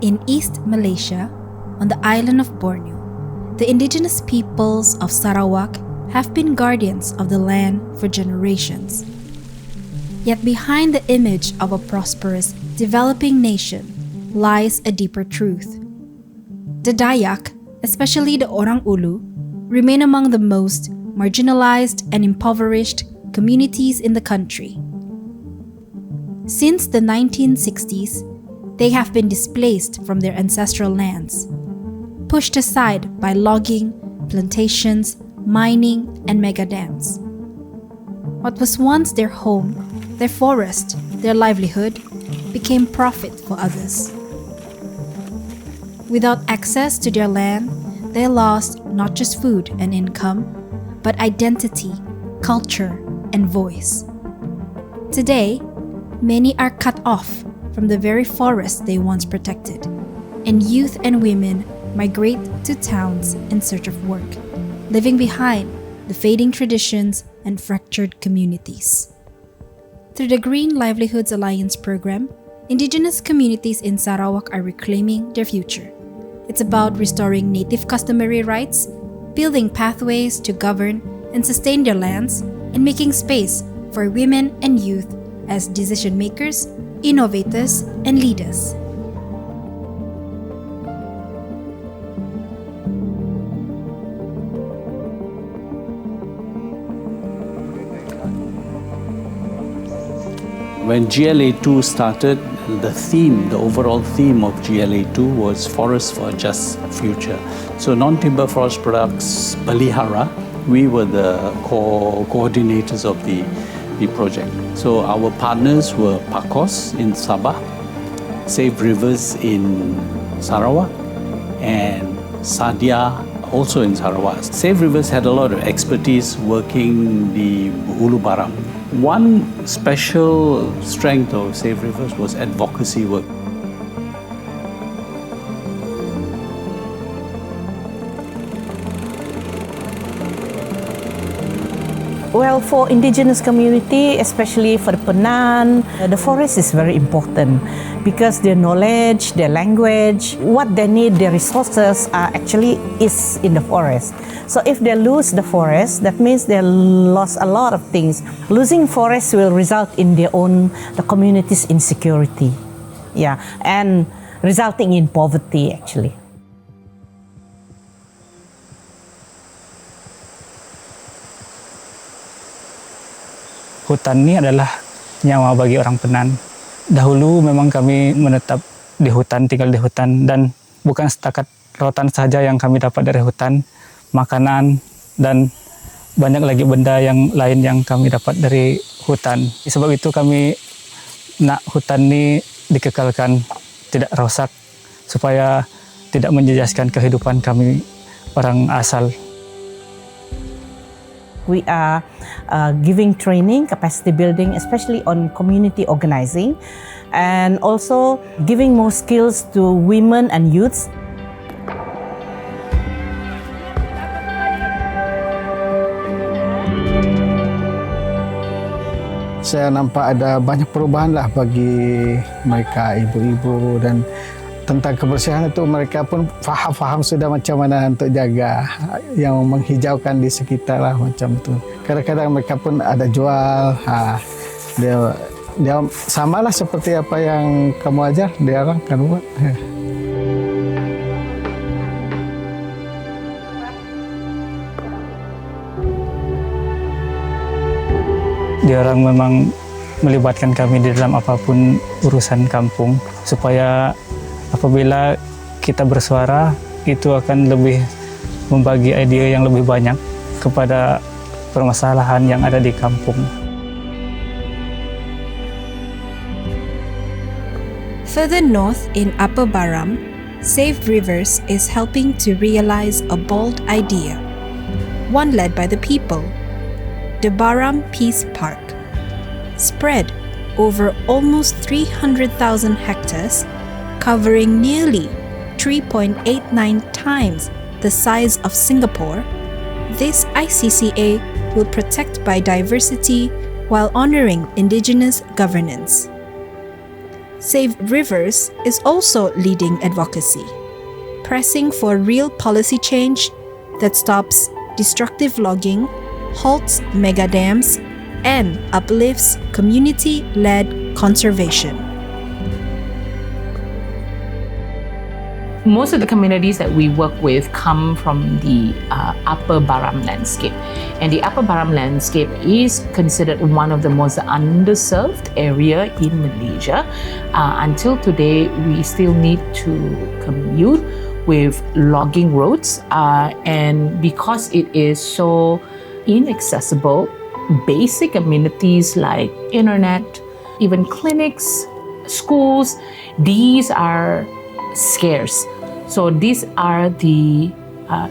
In East Malaysia, on the island of Borneo, the indigenous peoples of Sarawak have been guardians of the land for generations. Yet behind the image of a prosperous, developing nation lies a deeper truth. The Dayak, especially the Orang Ulu, remain among the most marginalized and impoverished communities in the country. Since the 1960s, they have been displaced from their ancestral lands, pushed aside by logging, plantations, mining, and mega dams. What was once their home, their forest, their livelihood, became profit for others. Without access to their land, they lost not just food and income, but identity, culture, and voice. Today, many are cut off from the very forest they once protected, and youth and women migrate to towns in search of work, leaving behind the fading traditions and fractured communities. Through the Green Livelihoods Alliance program, indigenous communities in Sarawak are reclaiming their future. It's about restoring native customary rights, building pathways to govern and sustain their lands, and making space for women and youth as decision makers, innovators, and leaders. When GLA2 started, the overall theme of GLA2 was Forest for a Just Future. So non-timber forest products, Balihara, we were the coordinators of the project. So our partners were PAKOS in Sabah, Save Rivers in Sarawak, and Sadia also in Sarawak. Save Rivers had a lot of expertise working the Ulu Baram. One special strength of Save Rivers was advocacy work. Well, for indigenous community, especially for the Penan, the forest is very important because their knowledge, their language, what they need, their resources is in the forest. So if they lose the forest, that means they lost a lot of things. Losing forest will result in the community's insecurity, and resulting in poverty actually. Hutan ini adalah nyawa bagi orang Penan. Dahulu memang kami menetap di hutan, tinggal di hutan, dan bukan setakat rotan saja yang kami dapat dari hutan, makanan, dan banyak lagi benda yang lain yang kami dapat dari hutan. Sebab itu kami nak hutan ini dikekalkan, tidak rosak, supaya tidak menjejaskan kehidupan kami orang asal. We are giving training, capacity building, especially on community organizing, and also giving more skills to women and youths. Saya nampak ada banyak perubahan lah bagi mereka, ibu-ibu, dan tentang kebersihan itu mereka pun faham sudah macam mana untuk jaga yang menghijaukan di sekitar lah macam tu. Kadang-kadang mereka pun ada jual, dia samalah seperti apa yang kamu ajar, dia orang kan buat. Dia orang memang melibatkan kami di dalam apapun urusan kampung, supaya apabila kita bersuara, itu akan lebih membagi ide yang lebih banyak kepada permasalahan yang ada di kampung. Further north in Upper Baram, Save Rivers is helping to realize a bold idea, one led by the people, the Baram Peace Park. Spread over almost 300,000 hectares, covering nearly 3.89 times the size of Singapore, this ICCA will protect biodiversity while honoring indigenous governance. Save Rivers is also leading advocacy, pressing for real policy change that stops destructive logging, halts mega dams, and uplifts community-led conservation. Most of the communities that we work with come from the Upper Baram landscape. And the Upper Baram landscape is considered one of the most underserved area in Malaysia. Until today, we still need to commute with logging roads. And because it is so inaccessible, basic amenities like internet, even clinics, schools, these are scarce. So these are the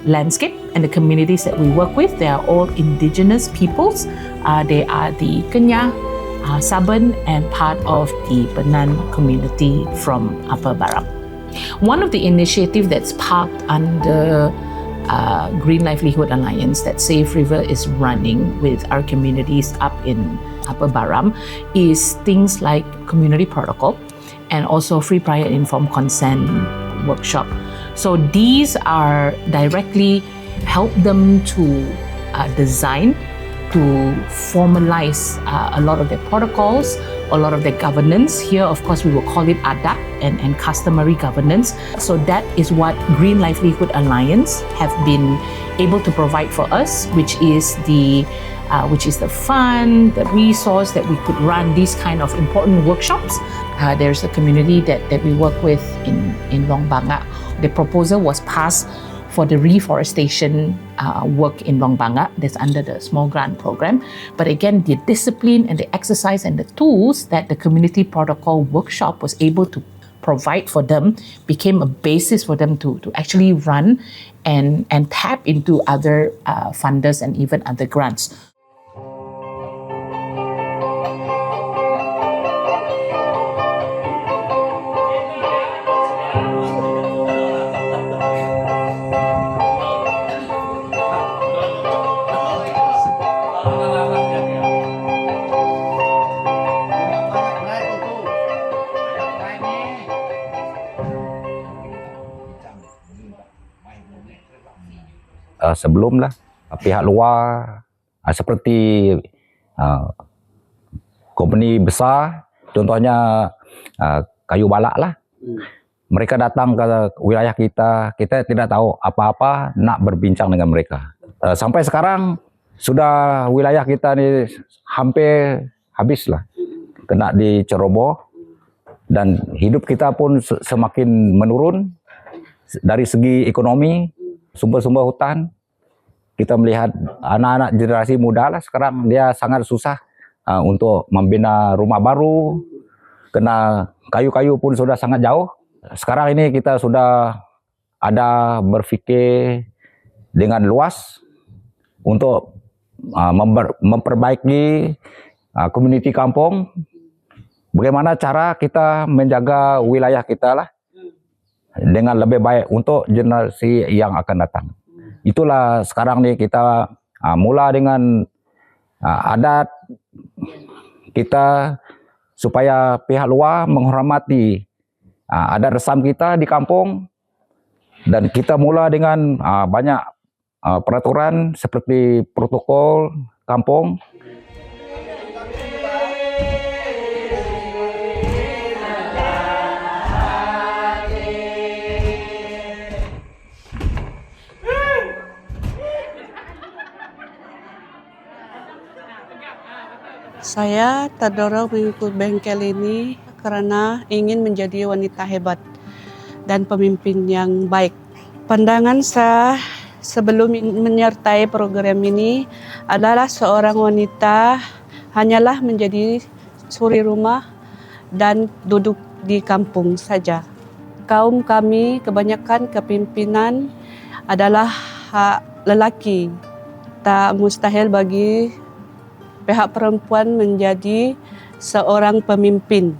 landscape and the communities that we work with. They are all indigenous peoples. They are the Kenyah, Saban, and part of the Penan community from Upper Baram. One of the initiatives that's parked under Green Livelihood Alliance that Save River is running with our communities up in Upper Baram is things like community protocol and also free prior informed consent workshop. So these are directly help them to design, to formalize a lot of their protocols, a lot of their governance. Here, of course, we will call it adat and customary governance. So that is what Green Livelihood Alliance have been able to provide for us, which is the fund, the resource that we could run these kind of important workshops. There's a community that we work with in Long Banga. The proposal was passed for the reforestation work in Long Banga. That's under the small grant program. But again, the discipline and the exercise and the tools that the community protocol workshop was able to provide for them became a basis for them to actually run and tap into other funders and even other grants. Sebelumlah pihak luar seperti company besar, contohnya kayu balak lah, mereka datang ke wilayah kita tidak tahu apa-apa, nak berbincang dengan mereka. Sampai sekarang sudah wilayah kita ni hampir habis lah, kena diceroboh, dan hidup kita pun semakin menurun dari segi ekonomi, sumber-sumber hutan. Kita melihat anak-anak generasi muda lah sekarang dia sangat susah untuk membina rumah baru, kena kayu-kayu pun sudah sangat jauh. Sekarang ini kita sudah ada berfikir dengan luas untuk memperbaiki komuniti kampung. Bagaimana cara kita menjaga wilayah kita lah dengan lebih baik untuk generasi yang akan datang. Itulah sekarang ni kita mula dengan adat kita supaya pihak luar menghormati adat resam kita di kampung, dan kita mula dengan banyak peraturan seperti protokol kampung. Saya terdorong mengikut bengkel ini karena ingin menjadi wanita hebat dan pemimpin yang baik. Pandangan saya sebelum menyertai program ini adalah seorang wanita hanyalah menjadi suri rumah dan duduk di kampung saja. Kaum kami kebanyakan kepimpinan adalah lelaki. Tak mustahil bagi pihak perempuan menjadi seorang pemimpin.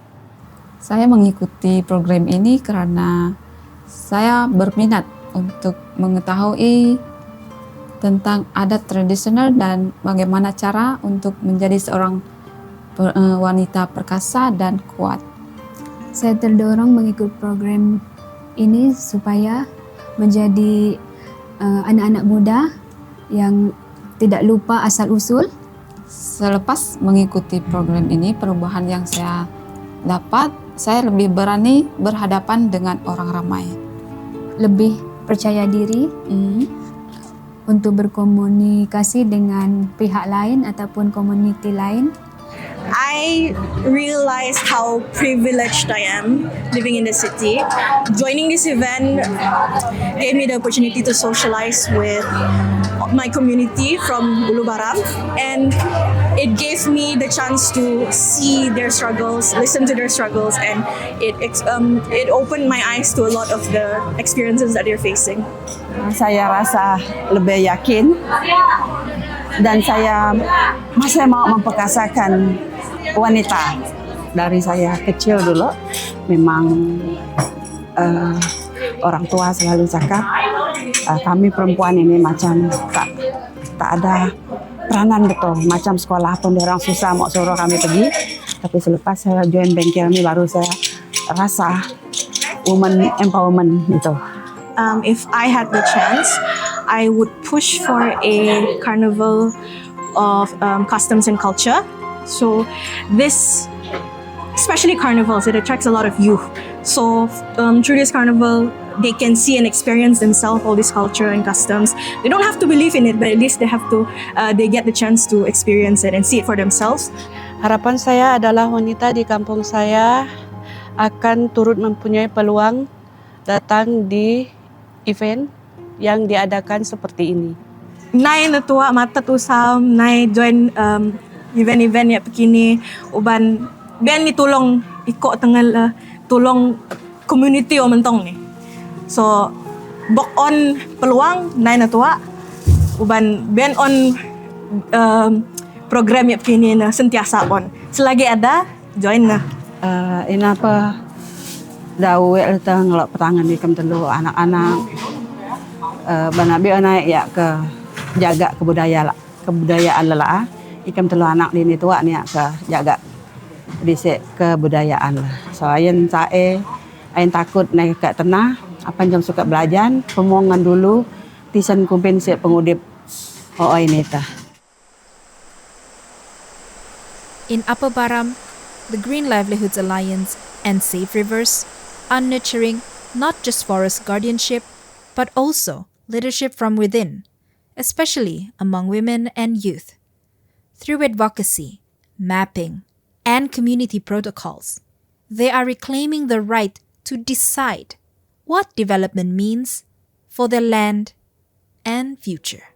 Saya mengikuti program ini karena saya berminat untuk mengetahui tentang adat tradisional dan bagaimana cara untuk menjadi seorang wanita perkasa dan kuat. Saya terdorong mengikut program ini supaya menjadi anak-anak muda yang tidak lupa asal-usul. Selepas mengikuti program ini, perubahan yang saya dapat, saya lebih berani berhadapan dengan orang ramai. Lebih percaya diri untuk berkomunikasi dengan pihak lain ataupun komuniti lain. I realized how privileged I am living in the city. Joining this event gave me the opportunity to socialize with my community from Ulu Baram, and it gave me the chance to see their struggles, listen to their struggles, and it opened my eyes to a lot of the experiences that they're facing. Saya rasa lebih yakin dan saya masih mau memperkasakan wanita. Dari saya kecil dulu memang orang tua selalu cakap kami perempuan ini macam tak ada peranan betul, macam sekolah pun dia orang susah mau suruh kami pergi, tapi selepas saya join bengkel ini baru saya rasa woman empowerment itu. If I had the chance, I would push for a carnival of customs and culture. So this, especially carnivals, it attracts a lot of youth. So through this carnival, they can see and experience themselves all this culture and customs. They don't have to believe in it, but at least they have to, they get the chance to experience it and see it for themselves. Harapan saya adalah wanita di kampung saya akan turut mempunyai peluang datang di event yang diadakan seperti ini. Nai natua mata tu sam, nai join event-event yang begini, uban ben ni tolong ikut tengah tolong community orang mentong ni. So bok on peluang nai natua, uban ben on program yang begini na sentiasa on. Selagi ada join na. Ini apa? Dawe letang ngelak petangan di kam telu anak-anak. Banabi naik ya ke jaga kebudayaan lala. Ikam telu anak di ni tua ni ke jaga disek kebudayaan lah. So ayen takut naik ke tanah, apa jam suka belajar, pemongan dulu, tisan kumpensat pengudip ini ta. In Upper Baram, the Green Livelihoods Alliance and Save Rivers are nurturing not just forest guardianship, but also leadership from within, especially among women and youth. Through advocacy, mapping, and community protocols, they are reclaiming the right to decide what development means for their land and future.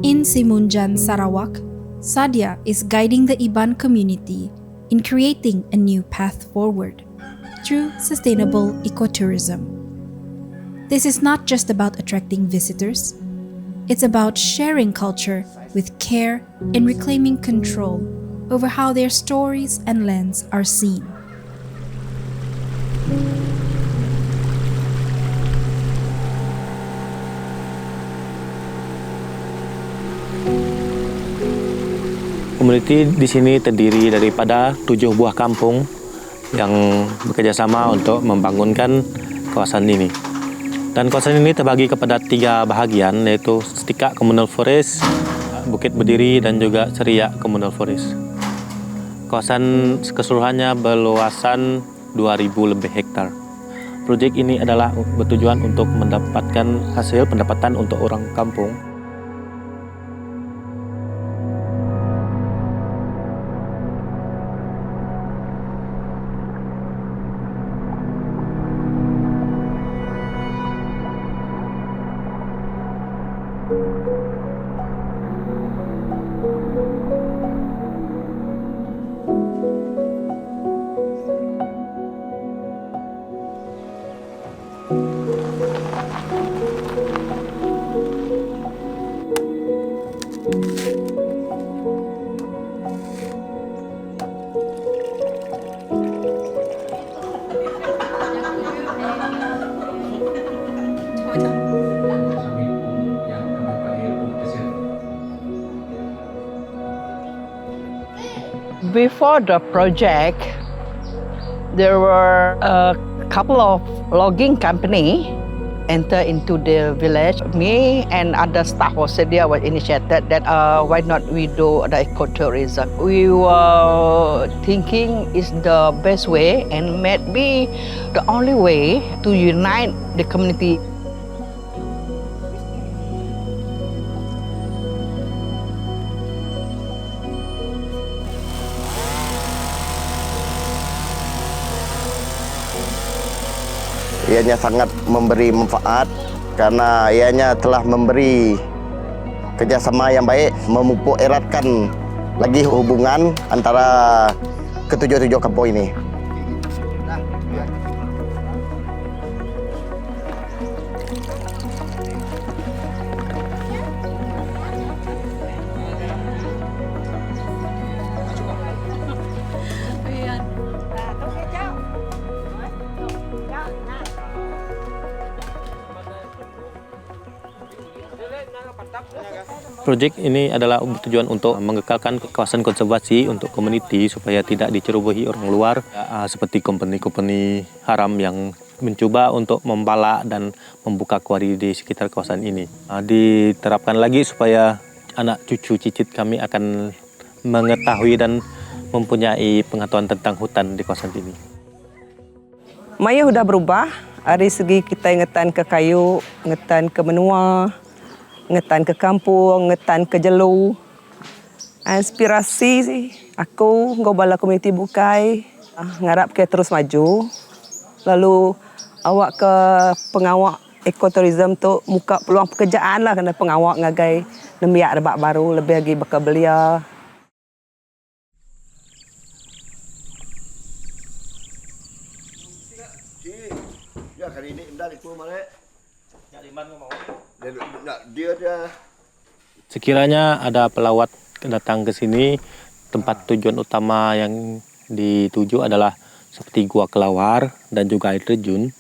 In Simunjan, Sarawak, Sadia is guiding the Iban community in creating a new path forward through sustainable ecotourism. This is not just about attracting visitors, it's about sharing culture with care and reclaiming control over how their stories and lands are seen. Komuniti di sini terdiri daripada 7 buah kampung yang bekerjasama untuk membangunkan kawasan ini. Dan kawasan ini terbagi kepada 3 bahagian, yaitu Setikak Communal Forest, Bukit Berdiri, dan juga Seriak Communal Forest. Kawasan keseluruhannya berluasan 2.000 lebih hektar. Projek ini adalah bertujuan untuk mendapatkan hasil pendapatan untuk orang kampung. Before the project, there were a couple of logging company enter into the village. Me and other staff of Sedia were initiated that why not we do the ecotourism. We were thinking is the best way and maybe the only way to unite the community. Ianya sangat memberi manfaat karena ianya telah memberi kerjasama yang baik, memupuk eratkan lagi hubungan antara ketujuh kampung ini. Projek ini adalah bertujuan untuk mengekalkan kawasan konservasi untuk komuniti supaya tidak dicerobohi orang luar seperti company-company haram yang mencoba untuk membalak dan membuka kuari di sekitar kawasan ini. Diterapkan lagi supaya anak cucu cicit kami akan mengetahui dan mempunyai pengetahuan tentang hutan di kawasan ini. Maya sudah berubah dari segi kita ingetan ke kayu, ingetan ke menua, ngetan ke kampung, ngetan ke jelu. Inspirasi aku ngobala komuniti Bukai, ngarap ke terus maju. Lalu awak ke pengawak ekoturism tu muka peluang pekerjaan lah kena pengawak ngagai nembiak rebak baru lebih lagi bakal belia. Ya kali ini indah itu mana? Jadi mana mau? Sekiranya ada pelawat datang ke sini, tempat tujuan utama yang dituju adalah seperti Gua Kelawar dan juga air terjun.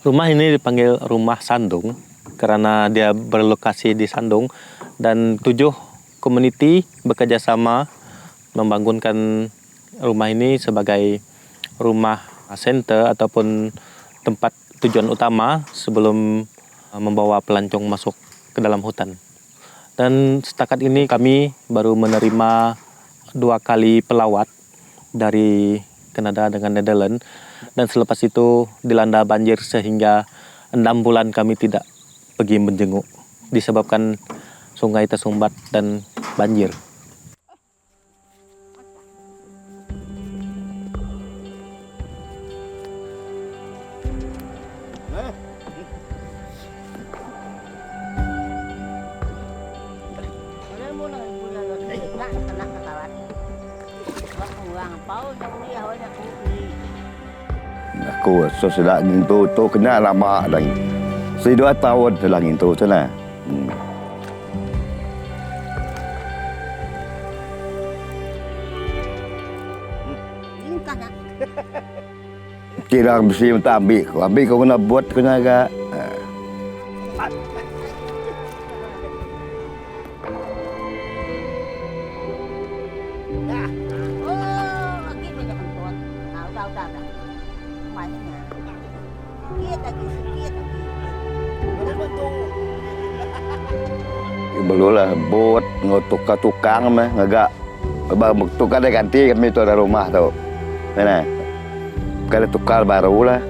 Rumah ini dipanggil Rumah Sandung karena dia berlokasi di Sandung dan 7 komuniti bekerjasama membangunkan rumah ini sebagai rumah center ataupun tempat tujuan utama sebelum membawa pelancong masuk ke dalam hutan. Dan setakat ini kami baru menerima 2 kali pelawat dari Kanada dengan Netherlands dan selepas itu dilanda banjir sehingga 6 bulan kami tidak pergi menjenguk disebabkan sungai tersumbat dan banjir. Aku sudah ngintu tu kena lama lagi. 2 tahun telah ngintu sana. Kira mesti minta ambil kau kena buat kena agak. Belulah bot tukang mah ngagak tukar dia ganti kami tu ada rumah tu. Mana? Kalau tukar baru lah.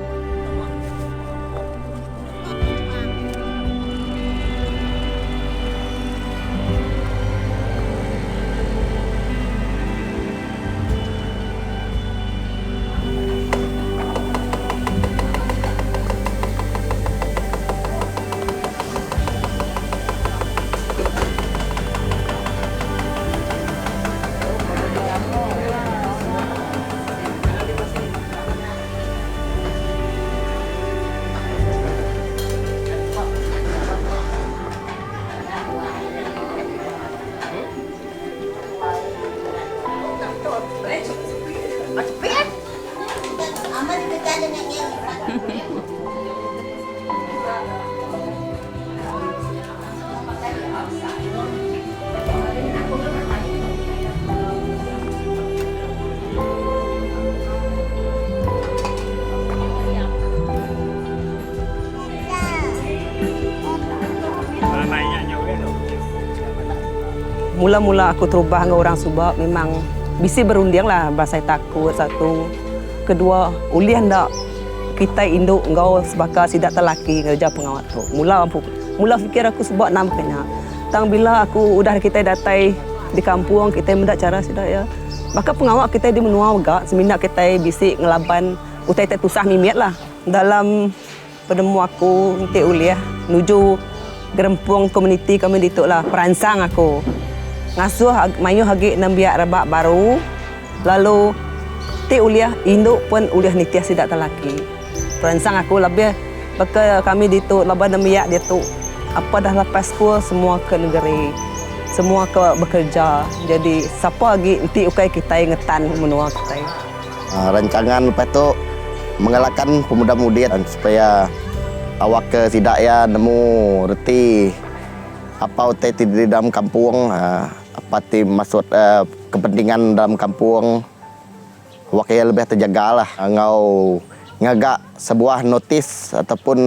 Mula-mula aku terubah dengan orang Subak memang bisi berunding lah, bahasa takut satu. Kedua, ulian dak kita induk engkau sebagai sidak telaki kerja pengawat tu. Mula fikir aku sebab nampaknya. Tang bila aku udah kita datai di kampung kita mendak cara sidak ya. Maka pengawat kita di menua agak seminat kita bisik ngelaban utai tusah mimiat lah. Dalam penemu aku nanti uliah nuju gerempung komuniti kami dituk lah perangsang aku. Ngasuh mayu hagi nambiak rabak baru. Lalu ti uliah induk pun uliah nitiah sidak telaki. Perangsang aku lebih bakal kami dituk laban nambiak dia tu. Apa dah lepas school semua ke negeri. Semua ke bekerja. Jadi siapa lagi nanti ukai kita ngetan menua kita. Rancangan lepas tu mengalahkan pemuda-mudi supaya awak ke sidak ya nemu reti apa utai di dalam kampung, apa ti maksud kepentingan dalam kampung awak ya lebih terjagalah. Ngau ngagak sebuah notis ataupun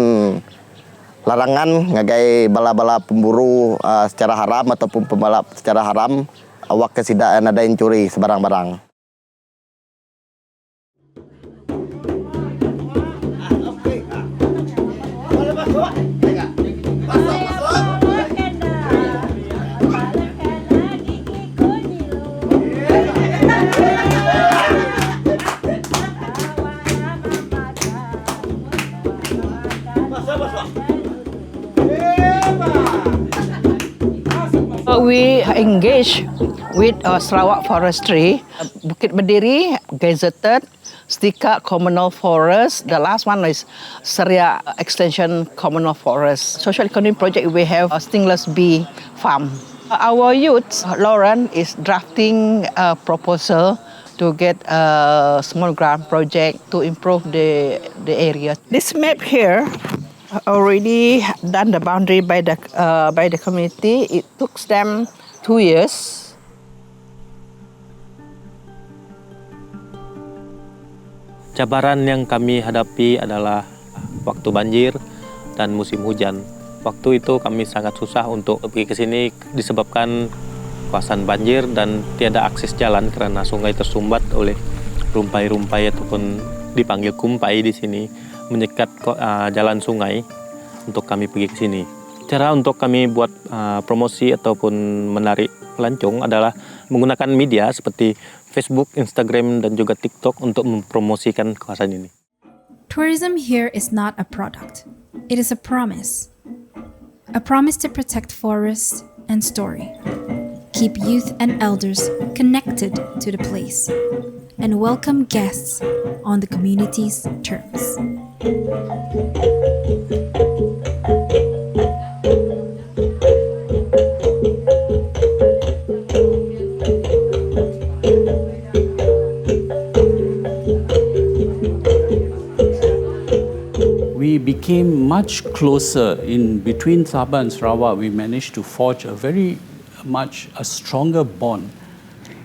larangan ngagai bala-bala pemburu secara haram ataupun pembalap secara haram awak ke sidak nadain curi sebarang-barang. We engage with Sarawak Forestry, Bukit Berdiri, gazetted, Stika Communal Forest. The last one is Seria Extension Communal Forest. Social economic project we have a stingless bee farm. Our youth, Lauren, is drafting a proposal to get a small grant project to improve the area. This map here already done the boundary by the community. It took them 2 years. Cabaran yang kami hadapi adalah waktu banjir dan musim hujan. Waktu itu kami sangat susah untuk pergi ke sini disebabkan kawasan banjir dan tiada akses jalan karena sungai tersumbat oleh rumpai-rumpai ataupun dipanggil kumpai di sini menyekat jalan sungai untuk kami pergi ke sini. Cara untuk kami buat promosi ataupun menarik pelancong adalah menggunakan media seperti Facebook, Instagram, dan juga TikTok untuk mempromosikan kawasan ini. Tourism here is not a product. It is a promise. A promise to protect forests and story. Keep youth and elders connected to the place. And welcome guests on the community's terms. We became much closer in between Sabah and Sarawak. We managed to forge a stronger bond.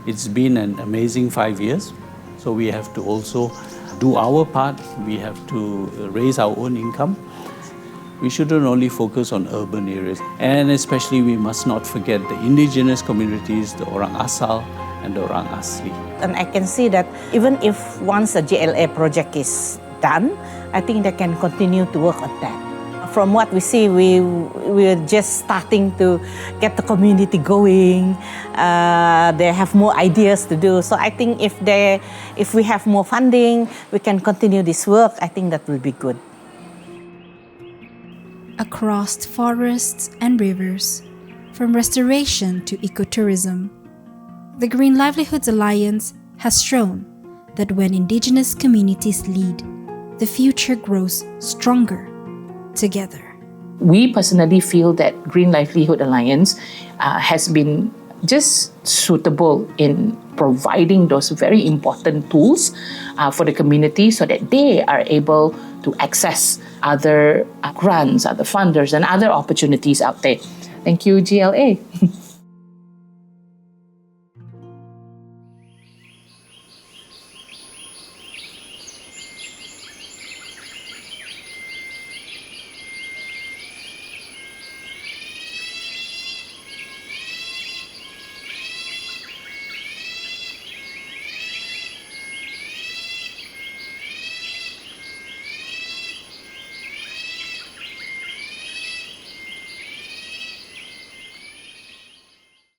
It's been an amazing 5 years. So we have to also do our part. We have to raise our own income. We shouldn't only focus on urban areas. And especially we must not forget the indigenous communities, the Orang Asal and the Orang Asli. And I can see that even if once a GLA project is done, I think they can continue to work on that. From what we see, we're just starting to get the community going. They have more ideas to do. So I think if we have more funding, we can continue this work. I think that will be good. Across forests and rivers, from restoration to ecotourism, the Green Livelihoods Alliance has shown that when Indigenous communities lead, the future grows stronger together. We personally feel that Green Livelihood Alliance has been just suitable in providing those very important tools for the community so that they are able to access other grants, other funders, and other opportunities out there. Thank you, GLA.